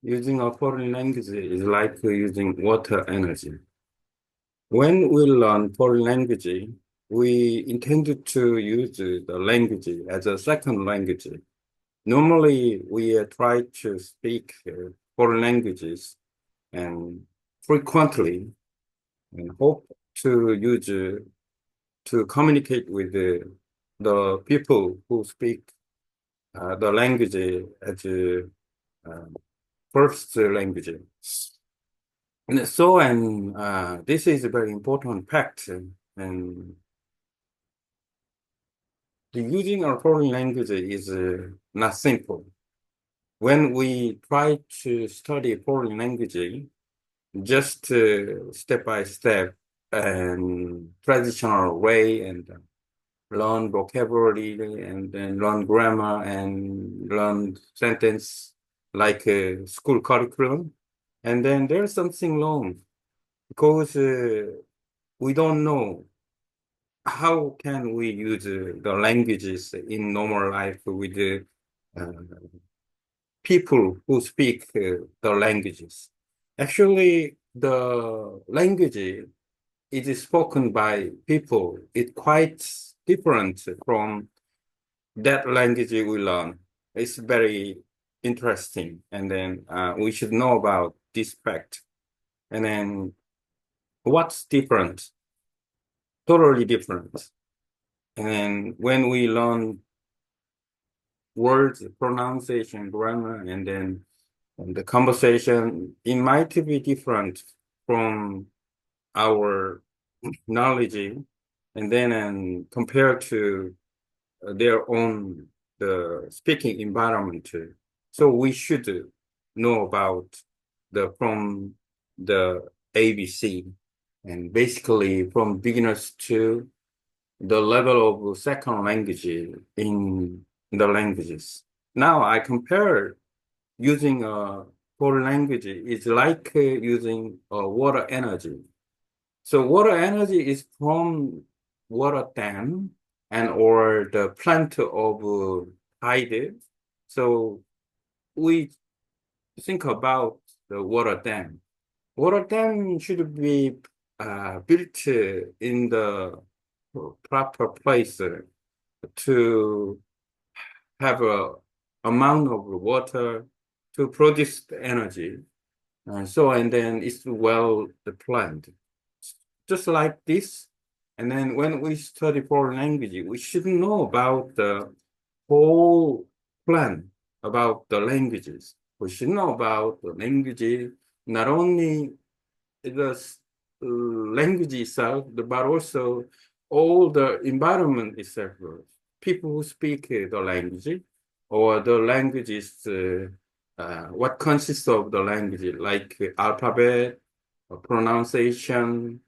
using a foreign language is like using water energy. When we learn foreign language, we intended to use the language as a second language. Normally, we try to speak foreign languages and frequently and hope to use to communicate with the people who speak the language as uh, first language. And this is a very important fact. And the using our foreign language is not simple. When we try to study foreign language, just step by step and traditional way and learn vocabulary and then learn grammar and learn sentence like school curriculum. And then there's something wrong because we don't know how can we use the languages in normal life with uh, people who speak the languages. Actually, the language is spoken by people. It's quite different from that language we learn. It's very interesting. And then we should know about this fact. And then what's different? Totally different. And when we learn words, pronunciation, grammar, and then the conversation, it might be different from our knowledge, and then compared to their own the speaking environment. So we should know about the from the ABC and basically from beginners to the level of second language in the languages. Now I compare using a foreign language is like using water energy. So water energy is from water dam and or the plant of tide. So we think about the water dam. Water dam should be built in the proper place to have a amount of water to produce the energy. And then it's well planned. Just like this. And then when we study foreign language, we should know about the whole plan about the languages. We should know about the language, not only the language itself, but also all the environment itself. People who speak the language, or the language is what consists of the language, like alphabet, or pronunciation,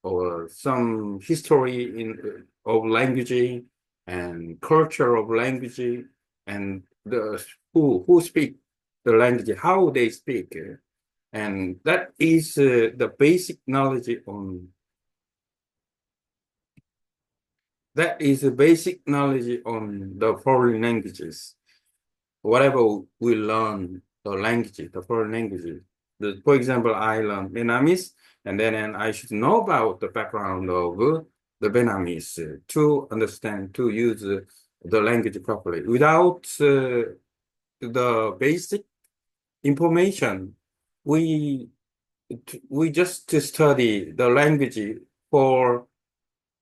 or some history of language and culture of language, and the who speak the language, how they speak. And that is the basic knowledge on that is the basic knowledge on the foreign languages. Whatever we learn the language, the foreign languages. For example, I learn Vietnamese, and then I should know about the background of the Vietnamese to understand, to use the language properly. Without the basic information, we we just study the language for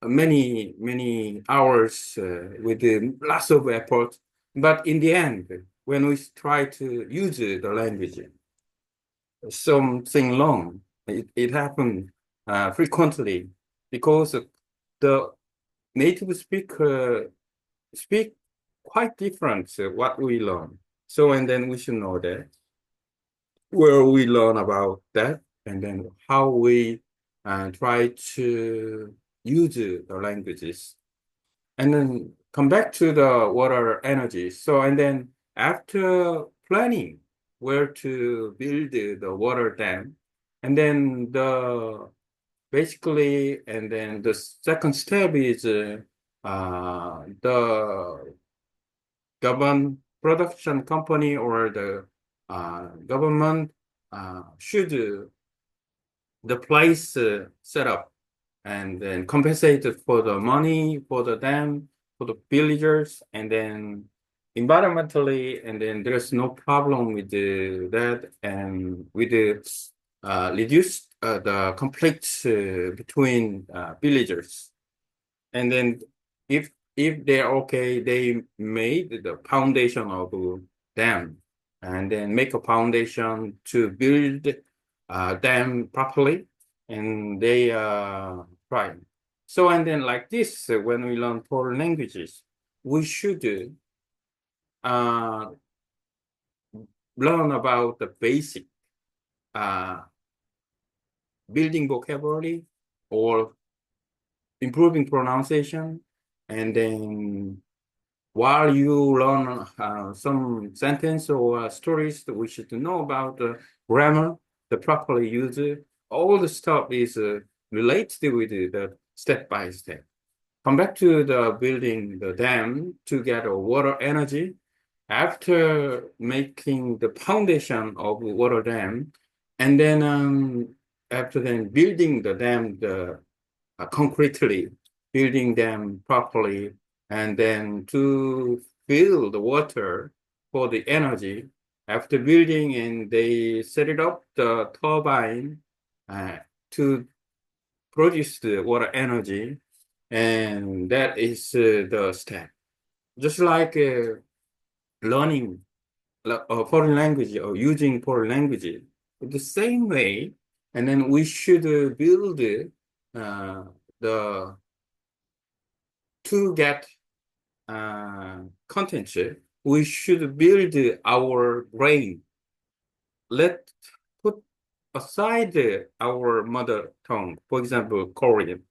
many hours with lots of effort. But in the end, when we try to use the language, something wrong. It happens frequently because the native speaker speak quite different what we learn. So, and then we should know that where we learn about that, and then how we try to use the languages, and then come back to the water energy. So, and then after planning where to build the water dam, and then the basically, and then the second step is the government production company or the government should the place set up and then compensated for the money for the dam for the villagers and then environmentally and then there's no problem with that and with the reduce the conflicts between villagers and then if they're okay they made the foundation of dam and then make a foundation to build dam properly and they try. So and then like this, when we learn foreign languages, we should uh, learn about the basic uh, building vocabulary or improving pronunciation. And then while you learn some sentence or stories, we should know about the grammar, the properly use it. All the stuff is related with the step by step. Come back to the building the dam to get water energy. After making the foundation of water dam, and then after then building the dam concretely, building them properly, and then to fill the water for the energy. After building and they set it up the turbine to produce the water energy, and that is the step. Just like learning a foreign language or using foreign language, the same way, and then we should build the to get content, we should build our brain. Let put aside our mother tongue, for example, Korean.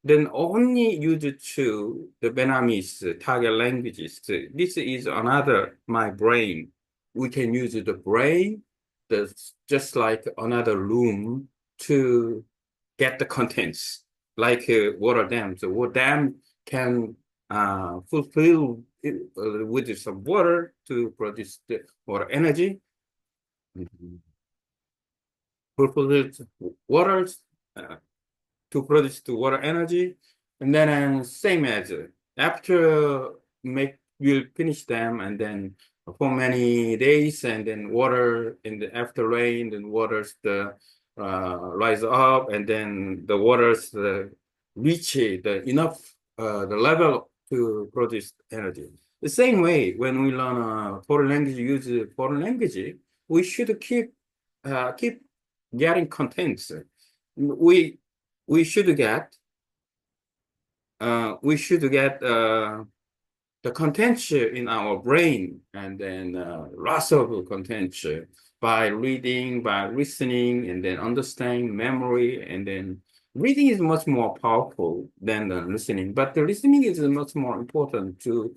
Then only use to the Vietnamese target languages. This is another my brain. We can use the brain, that's just like another room to get the contents, like water dam. So water dam can fulfill it, with some water to produce the water energy. Mhm. Fulfill water uh, to produce the water energy, and then same as after make we'll finish them, and then for many days, and then water in the after rain, then waters the rise up, and then the waters reach the enough the level to produce energy. The same way when we learn foreign language, use foreign language, we should keep getting contents. We we should get the content in our brain and then lots of content by reading, by listening, and then understanding, memory, and then reading is much more powerful than the listening. But the listening is much more important to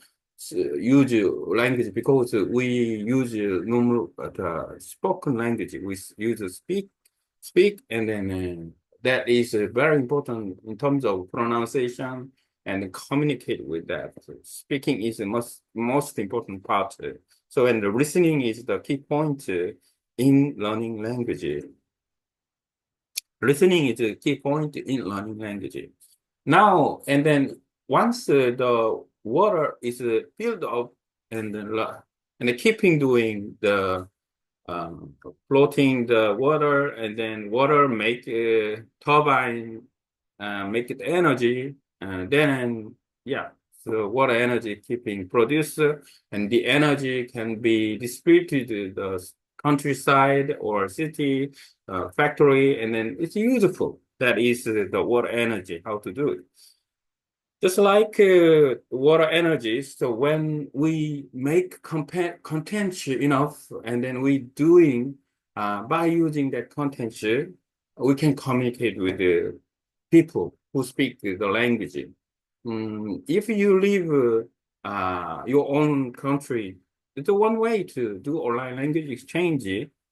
use language because we use normal spoken language. We use speak, and then that is very important in terms of pronunciation and communicate with that. So speaking is the most important part. So, and the listening is the key point in learning language. Listening is a key point in learning language. Now, and then once the water is filled up and and keeping doing the floating the water and then water make turbine make it energy then yeah, so water energy keeping produced and the energy can be distributed to the countryside or city factory and then it's useful. That is the water energy, how to do it. Just like water energy, so when we make content enough, and then we doing by using that content, we can communicate with the people who speak the language. If you leave your own country, it's a one way to do online language exchange,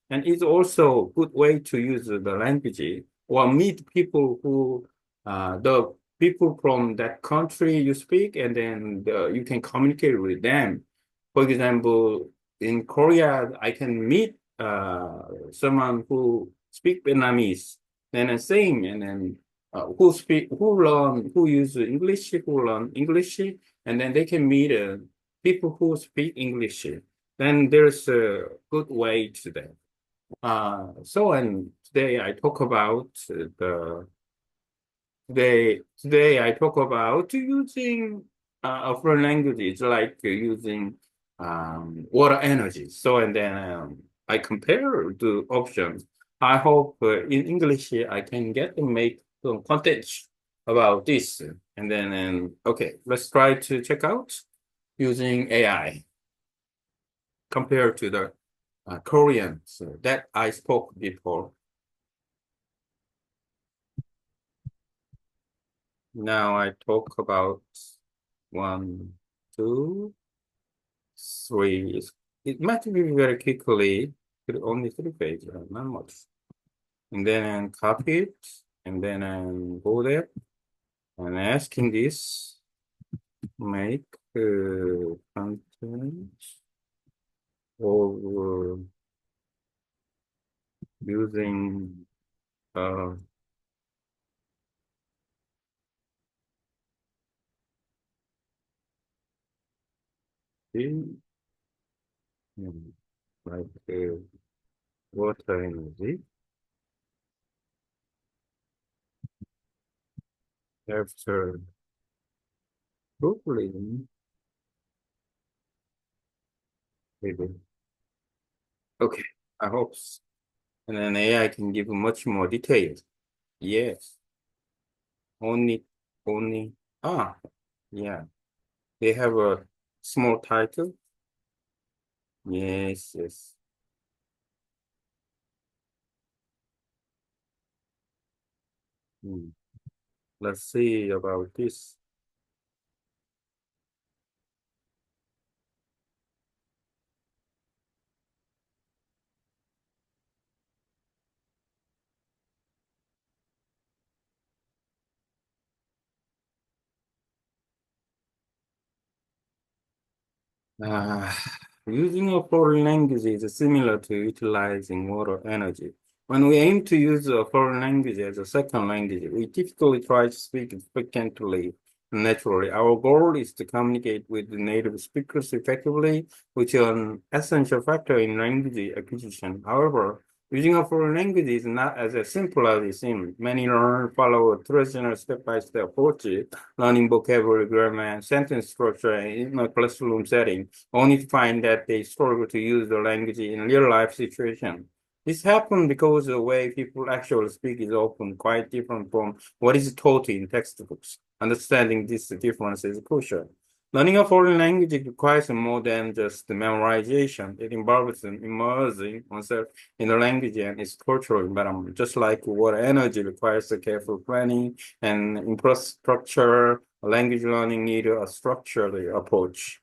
and it's also a good way to use the language or meet people who the people from that country you speak, and then you can communicate with them. For example, in Korea, I can meet someone who speak Vietnamese, then the same, and then who use English, who learn English, and then they can meet people who speak English. Then there's a good way to that. And today I talk about today I talk about using a foreign language like using water energy. So and then I compare the options. I hope in English I can get to make some content about this. And then okay, let's try to check out using AI compared to the Korean that I spoke before. Now I talk about one, two, three. It might be very quickly, but only 3 pages, not much. And then copy it, and then go there and asking this, make content of using the, like water energy after Brooklyn, maybe. Okay, I hope. And then AI can give much more details. Yes, only, only, ah, yeah. They have a small title. Yes, yes. Hmm. Let's see about this. Uh, Using a foreign language is similar to utilizing water energy. When we aim to use a foreign language as a second language, we typically try to speak it frequently and naturally. Our goal is to communicate with the native speakers effectively, which is an essential factor in language acquisition. However, using a foreign language is not as simple as it seems. Many learners follow a traditional step-by-step approach, learning vocabulary, grammar, and sentence structure in a classroom setting, only to find that they struggle to use the language in real life situations. This happens because the way people actually speak is often quite different from what is taught in textbooks. Understanding this difference is crucial. Learning a foreign language requires more than just memorization. It involves immersing oneself in the language and its cultural environment. Just like water energy requires a careful planning and infrastructure, language learning needs a structured approach.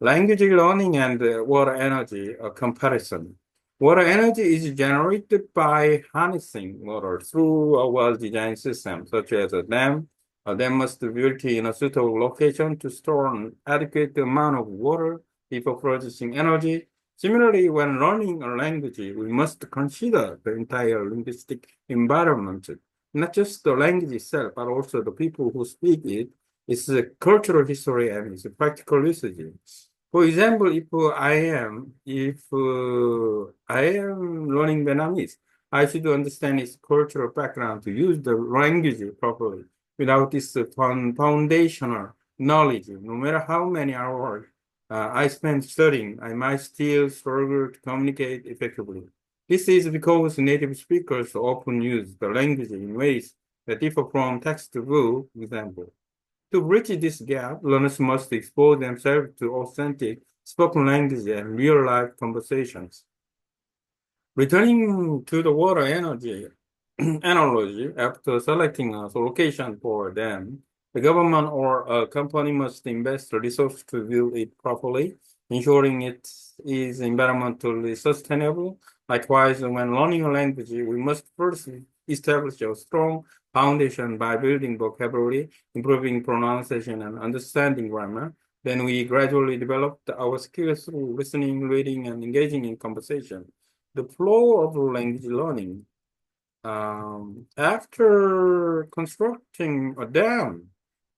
Language learning and water energy comparison. Water energy is generated by harnessing water through a well-designed system, such as a dam. A dam must be built in a suitable location to store an adequate amount of water before producing energy. Similarly, when learning a language, we must consider the entire linguistic environment, not just the language itself, but also the people who speak it, its cultural history, and its practical usage. For example, if I am learning Vietnamese, I should understand its cultural background to use the language properly. Without this foundational knowledge, no matter how many hours I spend studying, I might still struggle to communicate effectively. This is because native speakers often use the language in ways that differ from textbook example. To bridge this gap, learners must expose themselves to authentic spoken language and real-life conversations. Returning to the water energy analogy, after selecting a location for them, the government or a company must invest resources to build it properly, ensuring it is environmentally sustainable. Likewise, when learning a language, we must first establish a strong foundation by building vocabulary, improving pronunciation, and understanding grammar. Then we gradually develop our skills through listening, reading, and engaging in conversation. the flow of language learning. After constructing a dam,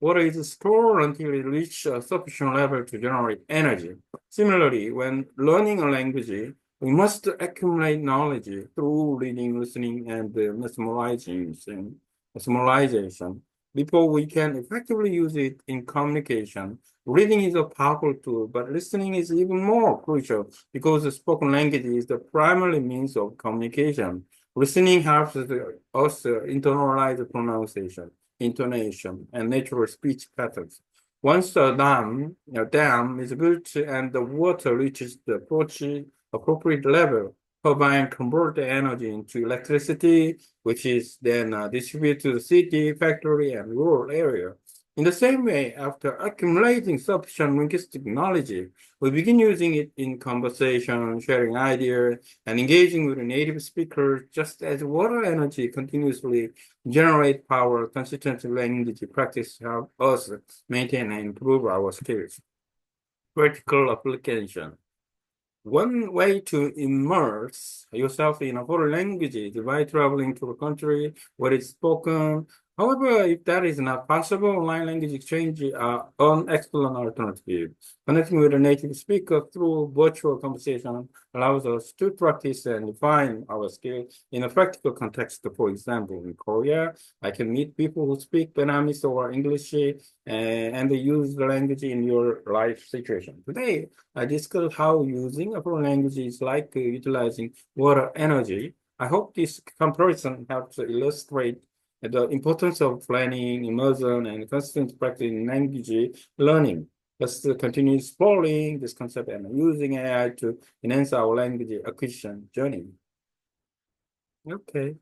water is stored until it reaches a sufficient level to generate energy. Similarly, when learning a language, we must accumulate knowledge through reading, listening, and mesmerization before we can effectively use it in communication. Reading is a powerful tool, but listening is even more crucial because the spoken language is the primary means of communication. Listening helps us internalize the pronunciation, intonation, and natural speech patterns. Once a dam is built and the water reaches the appropriate level, turbine convert the energy into electricity, which is then distributed to the city, factory, and rural area. In the same way, after accumulating sufficient linguistic knowledge, we begin using it in conversation, sharing ideas, and engaging with native speakers. Just as water energy continuously generate power, consistent language practice help us maintain and improve our skills. Practical application. One way to immerse yourself in a foreign language is by traveling to a country where it's spoken. However, if that is not possible, online language exchange are an excellent alternative. Connecting with a native speaker through virtual conversation allows us to practice and refine our skills in a practical context. For example, in Korea, I can meet people who speak Vietnamese or English and they use the language in your life situation. Today, I discussed how using a foreign language is like utilizing water energy. I hope this comparison helps illustrate the importance of planning, immersion, and constant practice in language learning. Let's continue exploring this concept and using AI to enhance our language acquisition journey. Okay.